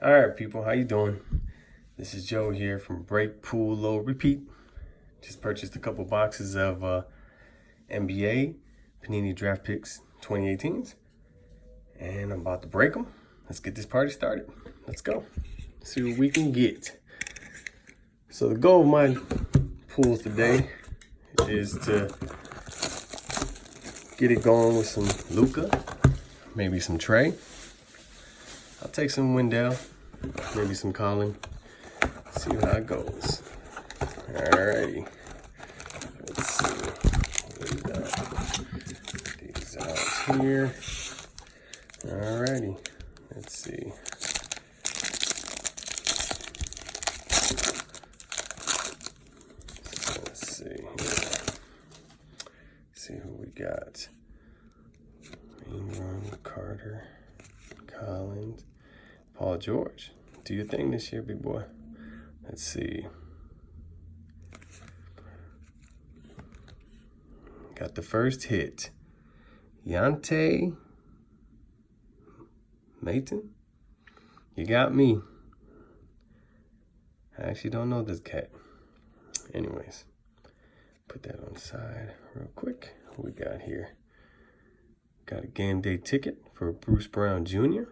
All right, people, how you doing? This is Joe here from Break, Pool, Load, Repeat. Just purchased a couple boxes of NBA Panini Draft Picks 2018s, and I'm about to break them. Let's get this party started. Let's go. See what we can get. So the goal of my pools today is to get it going with some Luka, maybe some Trae. I'll take some Wendell, maybe some Colin. See how it goes. Alrighty. Let's see. We got these out here. Alrighty. Let's see. So let's see here. See who we got. Ingram, Carter, Collins, Paul George. Do your thing this year, big boy. Let's see. Got the first hit. Yante Mayton? You got me. I actually don't know this cat. Anyways, put that on the side real quick. What we got here? Got a game day ticket for Bruce Brown Jr.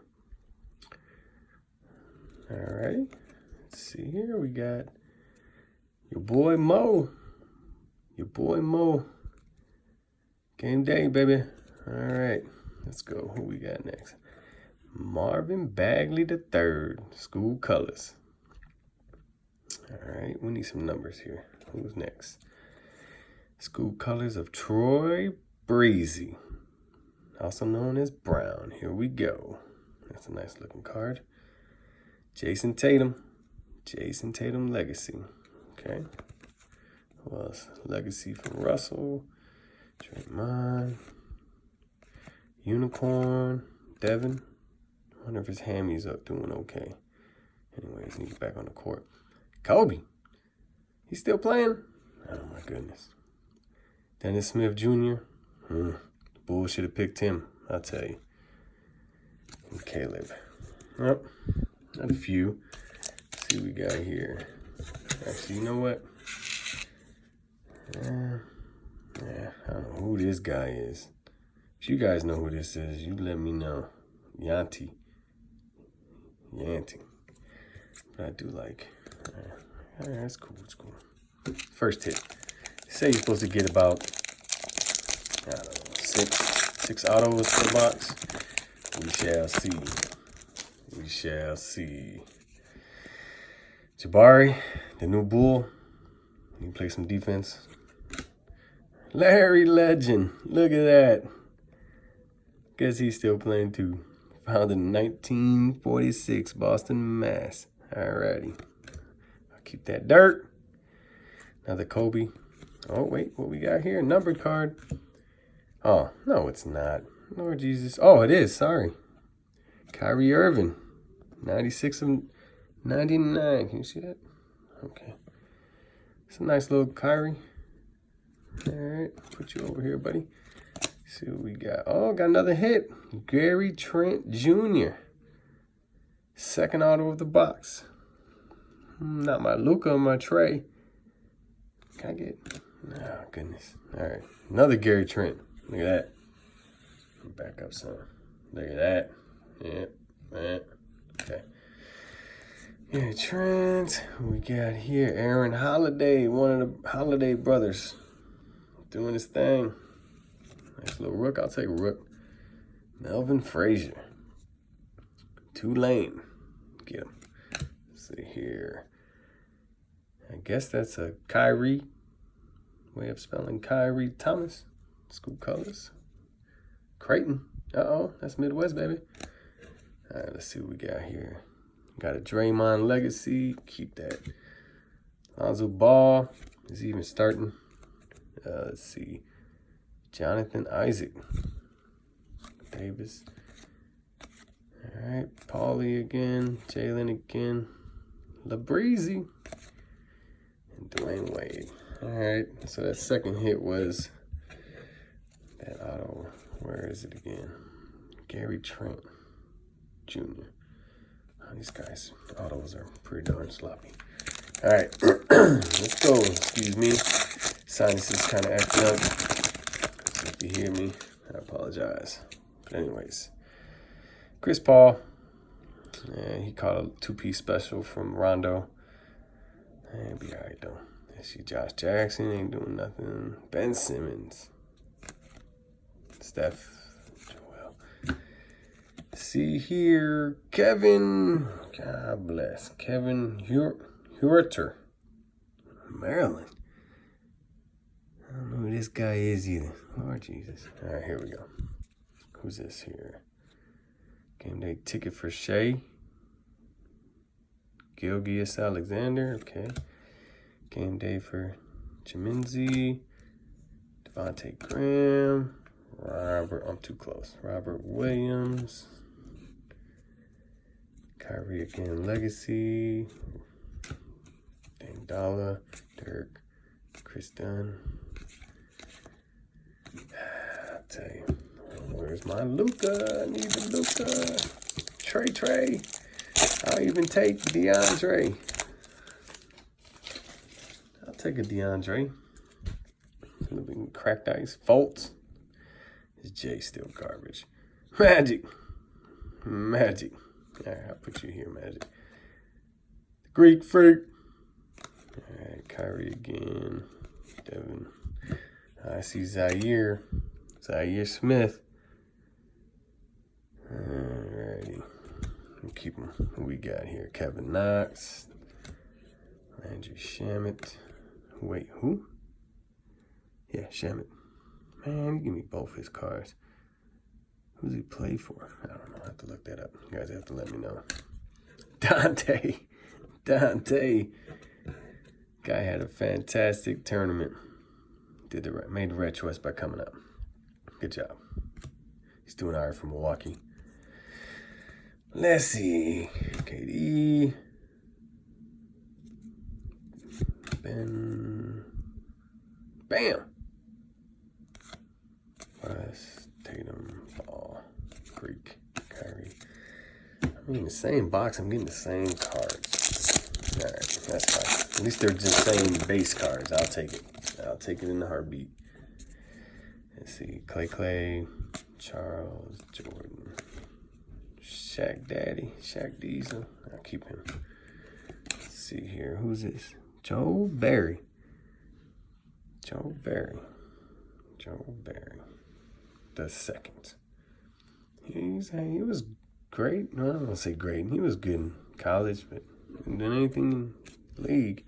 Alrighty. Let's see here. We got your boy Mo. Your boy Mo. Game day, baby. All right. Let's go. Who we got next? Marvin Bagley III. School colors. All right. We need some numbers here. Who's next? School colors of Troy Breezy, also known as Brown. Here we go. That's a nice looking card. Jason Tatum. Jason Tatum Legacy. Okay. Who else? Legacy from Russell. Draymond. Unicorn. Devin. I wonder if his hammy's up doing okay. Anyways, he's back on the court. Kobe. He's still playing? Oh my goodness. Dennis Smith Jr. Bulls should have picked him, I'll tell you. And Caleb. Yep. Not a few. Let's see what we got here. Actually, you know what? I don't know who this guy is. If you guys know who this is, you let me know. Yanti. But I do like. All right, that's cool. It's cool. First hit. Say you're supposed to get about, I don't know, six autos per box. We shall see. We shall see. Jabari, the new Bull. You play some defense. Larry Legend. Look at that. Guess he's still playing too. Founded in 1946, Boston, Mass. Alrighty. I'll keep that dirt. Another Kobe. Oh, wait. What we got here? Numbered card. Oh, no, it's not. Lord Jesus. Oh, it is. Sorry. Kyrie Irving. 96 of 99. Can you see that? Okay. It's a nice little Kyrie. All right. Put you over here, buddy. See what we got. Oh, got another hit. Gary Trent Jr. Second auto of the box. Not my Luka, my Trae. Can I get? Oh, goodness. All right. Another Gary Trent. Look at that. Back up some. Look at that. Yep. Yeah. Okay. Gary Trent. Who we got here? Aaron Holiday. One of the Holiday brothers. Doing his thing. Nice little Rook. I'll take Rook. Melvin Frazier. Tulane. Get him. Let's see here. I guess that's a Kyrie. Way of spelling Kyrie Thomas. School colors. Creighton. Uh-oh. That's Midwest, baby. All right, let's see what we got here. Got a Draymond Legacy. Keep that. Lonzo Ball is even starting. Let's see. Jonathan Isaac. Davis. All right. Paulie again. Jalen again. LaBreezy. And Dwayne Wade. All right. So that second hit was that auto. Where is it again? Gary Trent Jr. These guys, autos are pretty darn sloppy. All right, let's go. Excuse me. Sinuses kind of acting up. So if you hear me, I apologize. But anyways, Chris Paul. Yeah, he caught a two-piece special from Rondo. And be all right, though. I see Josh Jackson ain't doing nothing. Ben Simmons. Steph. Joel. See here, Kevin. God bless. Kevin Huerter. Maryland. I don't know who this guy is either. Lord Jesus. All right, here we go. Who's this here? Game day ticket for Shea. Gilgeous Alexander. Okay. Game day for Chiminzi. Devontae Graham. I'm too close. Robert Williams. Kyrie again, Legacy. Dangdala. Dirk. Chris Dunn. I'll tell you. Where's my Luka? I need the Luka. Trae. I'll even take DeAndre. I'll take a DeAndre. A little bit cracked ice. Fultz. Is Jay still garbage? Magic. All right, I'll put you here, Magic. Greek Freak. All right, Kyrie again. Devin. I see Zaire Smith. Alrighty. We'll keep him. Who we got here? Kevin Knox. Landry Shamet. Wait, who? Yeah, Shamet. Man, give me both his cards. Who's he play for? I don't know. I have to look that up. You guys have to let me know. Dante. Guy had a fantastic tournament. Made the red choice by coming up. Good job. He's doing all right for Milwaukee. Let's see. KD. Ben. Bam. West. Tatum. Ball. Greek. Kyrie. I mean, the same box. I'm getting the same cards. All right. That's fine. At least they're the same base cards. I'll take it. I'll take it in a heartbeat. Let's see. Clay. Charles. Jordan. Shaq Diesel. I'll keep him. Let's see here. Who's this? Joe Barry. The second. He was great. No, I don't want to say great. He was good in college, but didn't do anything in the league.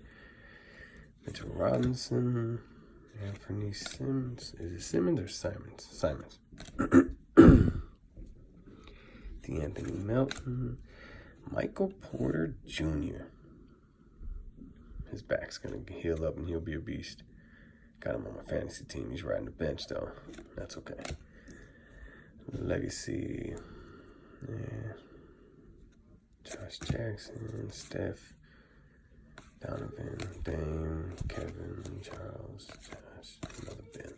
Mitchell Robinson. Anthony Simmons. Is it Simmons or Simons? Simons. Anthony Melton, Michael Porter Jr. His back's going to heal up and he'll be a beast. Got him on my fantasy team. He's riding the bench, though. That's okay. Legacy. Yeah. Josh Jackson, Steph, Donovan, Dame, Kevin, Charles, Josh, another Ben.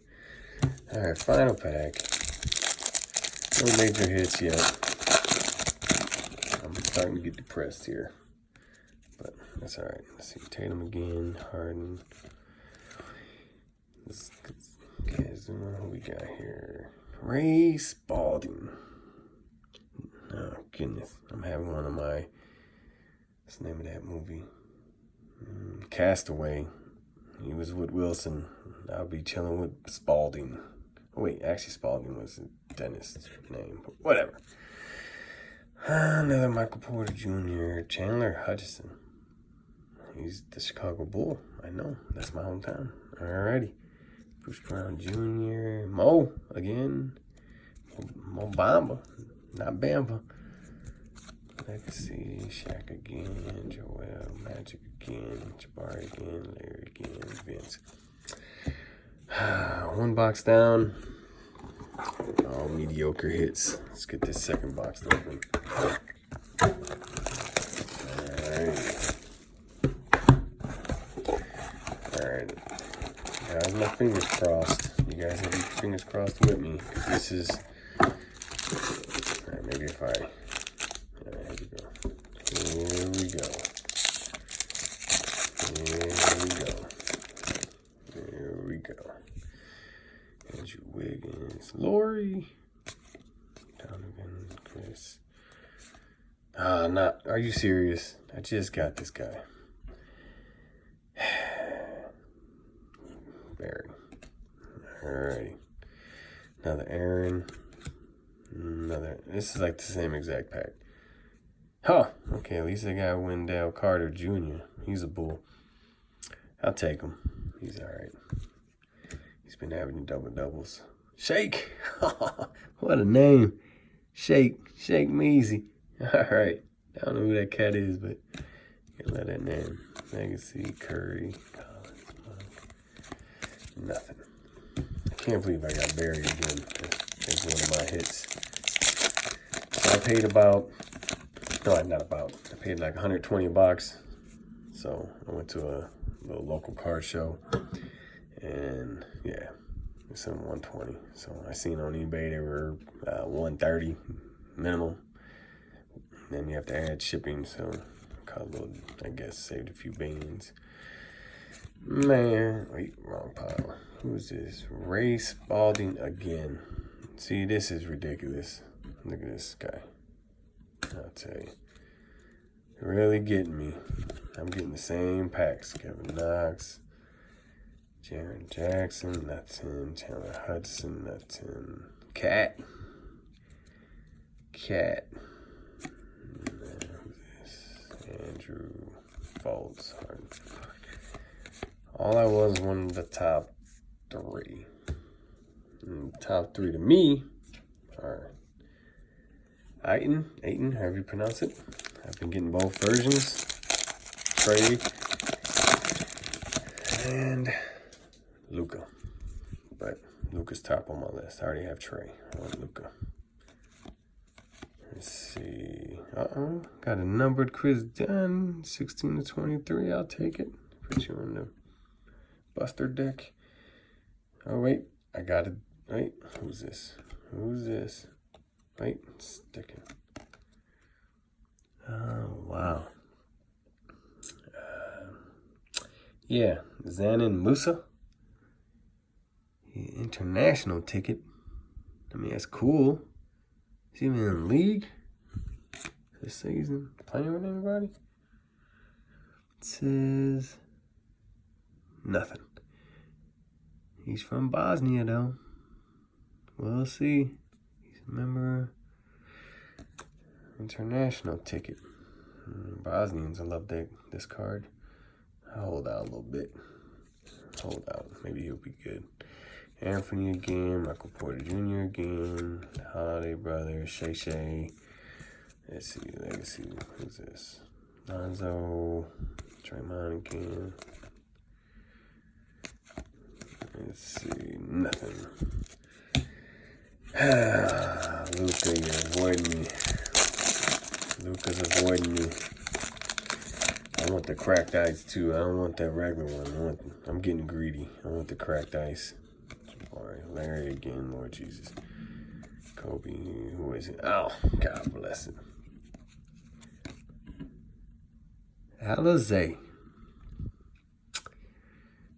All right, final pack. No major hits yet. I'm starting to get depressed here, but that's all right. Let's see, Tatum again, Harden. Who we got here? Ray Spalding. Oh, goodness. I'm having one of my, what's the name of that movie? Castaway. He was with Wilson. I'll be chilling with Spalding. Oh, wait, actually Spalding was the dentist's name, but whatever. Another Michael Porter Jr. Chandler Hutchison. He's the Chicago Bull. I know. That's my hometown. Alrighty. Bruce Brown Jr. Mo again. Mo Bamba. Not Bamba. Legacy. Shaq again. Joel. Magic again. Jabari again. Larry again. Vince. One box down. All mediocre hits. Let's get this second box open. Alright. Guys, my fingers crossed. You guys have your fingers crossed with me. This is... Alright, maybe if I... Alright, here we go. Not. Are you serious? I just got this guy. Barry. Alrighty. Another Aaron. Another. This is like the same exact pack. Huh. Okay, at least I got Wendell Carter Jr. He's a bull. I'll take him. He's alright. He's been having double-doubles. Shake! What a name. Shake. Shake Measy. Alright. I don't know who that cat is, but you can let that name. Legacy, Curry, Collins, Monk. Nothing. I can't believe I got Barry again. That's one of my hits. So I paid about, no, not about. I paid like $120. So I went to a little local card show. And yeah, it's on 120. So I seen on eBay they were 130 minimum. Then you have to add shipping, so caught a little, I guess, saved a few beans. Man, wait, wrong pile. Who's this? Ray Spalding again. See, this is ridiculous. Look at this guy. I'll tell you. Really getting me. I'm getting the same packs. Kevin Knox, Jaren Jackson, nothing. Chandler Hudson, nothing. Cat. Andrew Folds. All I was one of the top three. And top three to me are Ayton, however you pronounce it. I've been getting both versions. Trae and Luka. But Luka's top on my list. I already have Trae. I want Luka. Let's see. Got a numbered Chris Dunn, 16/23. I'll take it. Put you on the Buster deck. Oh, wait. I got it. Wait. Who's this? Wait. Sticking. Oh, wow. Yeah. Zanin Musa. International ticket. I mean, that's cool. Is he even in the league this season? Playing with anybody? It says nothing. He's from Bosnia, though. We'll see. He's a member. International ticket. Bosnians, I love this card. I'll hold out a little bit. Hold out. Maybe he'll be good. Anthony again, Michael Porter Jr. again, Holiday Brothers, Shay. Let's see, Legacy. Who's this? Lonzo, Draymond again. Let's see, nothing. Luka, you're avoiding me. Luka's avoiding me. I want the cracked ice too. I don't want that regular one. I'm getting greedy. I want the cracked ice. All right, Larry again, Lord Jesus. Kobe, who is it? Oh, God bless it. Alizé.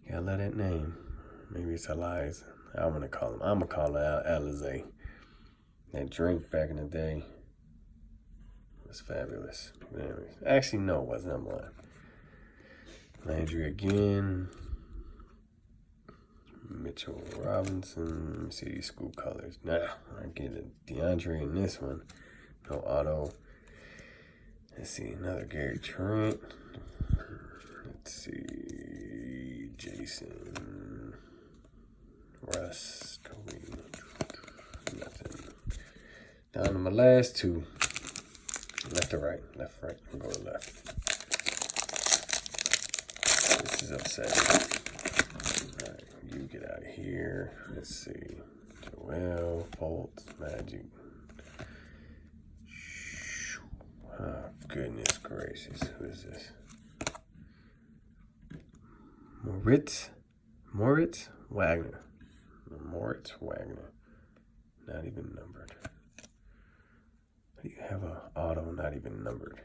Yeah, I love that name. Maybe it's Eliza. I'm gonna call it Alizé. That drink back in the day was fabulous. But anyways, actually, no, it wasn't. I'm lying. Landry again. Mitchell Robinson. Let me see these school colors. Nah, I get a DeAndre in this one. No auto. Let's see, another Gary Trent. Let's see, Jason. Russ. Kobe. Nothing. Down to my last two. Left or right? Left, right. I'll go to left. This is upsetting. Alright, you get out of here. Let's see. Joel, Fultz, Magic. Oh, goodness gracious. Who is this? Moritz Wagner. Not even numbered. How do you have an auto not even numbered?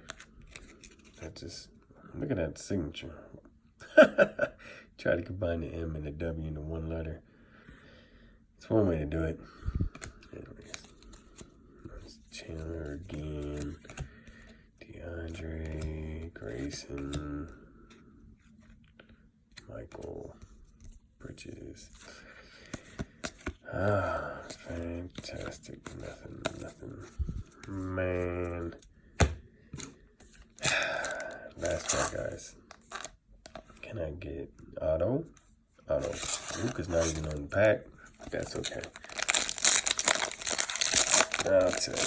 That just, look at that signature. Try to combine the M and the W into one letter. It's one way to do it. Anyways. Chandler again. Grayson, Michael, Bridges. Fantastic. Nothing. Man. Last pack, guys. Can I get auto? Luka's not even on the pack. That's okay. I'll tell you.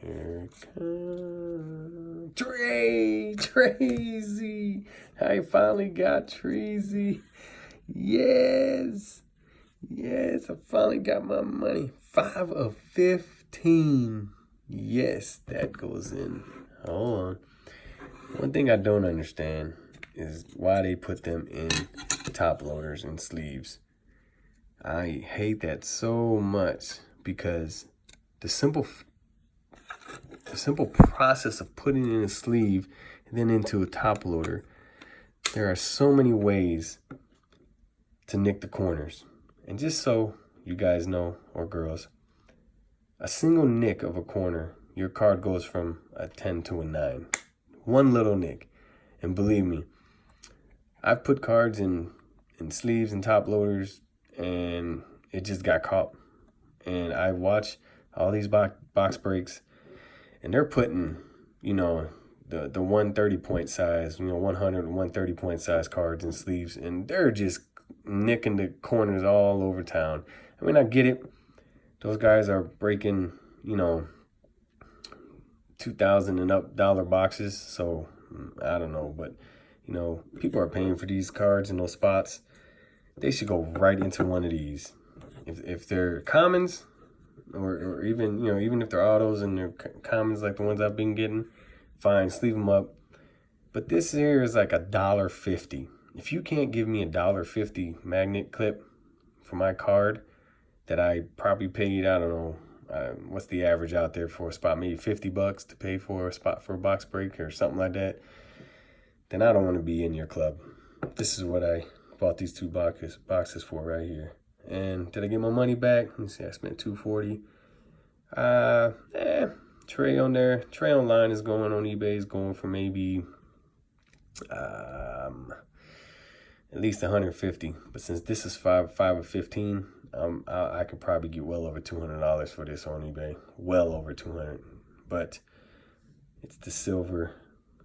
Here it comes. Trae. I finally got Trae. Yes, I finally got my money. 5 of 15. Yes, that goes in. Hold on. One thing I don't understand is why they put them in top loaders and sleeves. I hate that so much because the simple process of putting in a sleeve and then into a top loader, there are so many ways to nick the corners. And just so you guys know, or girls, a single nick of a corner, your card goes from a 10 to a 9. One little nick. And believe me, I've put cards in sleeves and top loaders and it just got caught. And I watch all these box breaks and they're putting, the 130 point size, 100 and 130 point size cards in sleeves, and they're just nicking the corners all over town. I mean, I get it. Those guys are breaking, $2,000 and up dollar boxes. So I don't know, but people are paying for these cards in those spots. They should go right into one of these. If they're commons, or even even if they're autos and they're commons like the ones I've been getting, fine, sleeve them up. But this here is like $1.50. If you can't give me $1.50 magnet clip for my card that I probably paid, I don't know, what's the average out there for a spot, maybe $50 to pay for a spot for a box break or something like that, then I don't want to be in your club. This is what I bought these 2 boxes for right here. And did I get my money back? Let me see, I spent $240. Trae on there. Trae online is going on eBay, is going for maybe at least $150. But since this is 5 of 15, I could probably get well over $200 for this on eBay. Well over $200. But it's the silver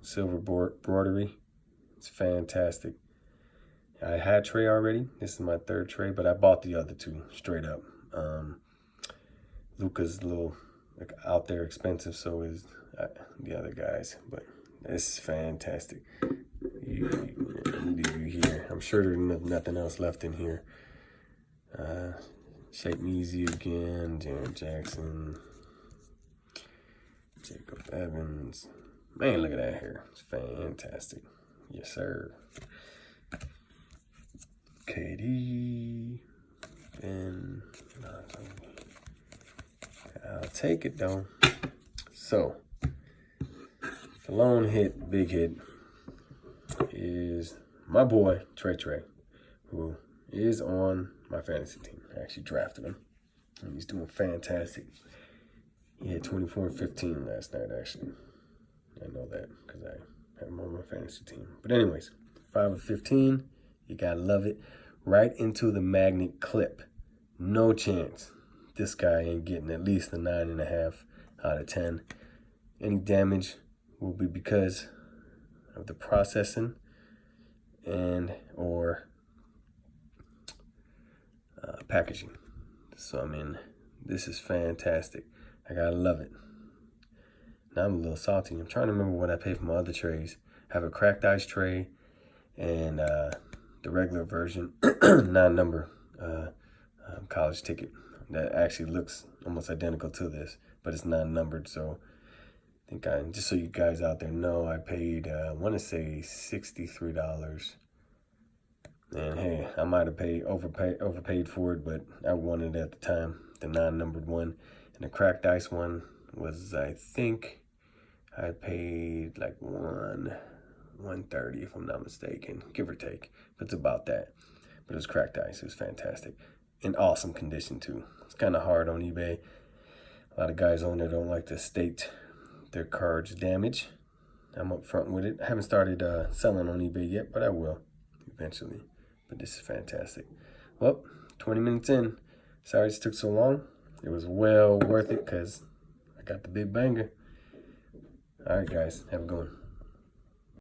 broderie. It's fantastic. I had Trae already. This is my 3rd Trae, but I bought the other 2 straight up. Luka's a little out there expensive, so is the other guys. But this is fantastic. Leave you here. I'm sure there's nothing else left in here. Shake Me Easy again. Janet Jackson. Jacob Evans. Man, look at that hair. It's fantastic. Yes, sir. KD. And I'll take it though. So the lone hit, big hit, is my boy Trae, who is on my fantasy team. I actually drafted him, and he's doing fantastic. He had 24 and 15 last night, actually. I know that because I have him on my fantasy team. But anyways, 5 of 15. You gotta love it. Right into the magnet clip. No chance this guy ain't getting at least a 9.5 out of 10. Any damage will be because of the processing and or packaging. So I mean, this is fantastic. I gotta love it. Now I'm a little salty. I'm trying to remember what I paid for my other trays. I have a cracked ice tray and the regular version, non-number college ticket that actually looks almost identical to this, but it's non-numbered. So I think just so you guys out there know, I paid, I want to say $63. And hey, I might have overpaid for it, but I wanted it at the time, the non-numbered one. And the cracked ice one was, I think, I paid like $130 if I'm not mistaken, give or take. But it's about that. But it was cracked ice. It was fantastic. In awesome condition too. It's kind of hard on eBay. A lot of guys on there don't like to state their cards damage. I'm up front with it. I haven't started selling on eBay yet, but I will eventually. But this is fantastic. Well, 20 minutes in. Sorry it took so long. It was well worth it because I got the big banger. All right, guys. Have a good one.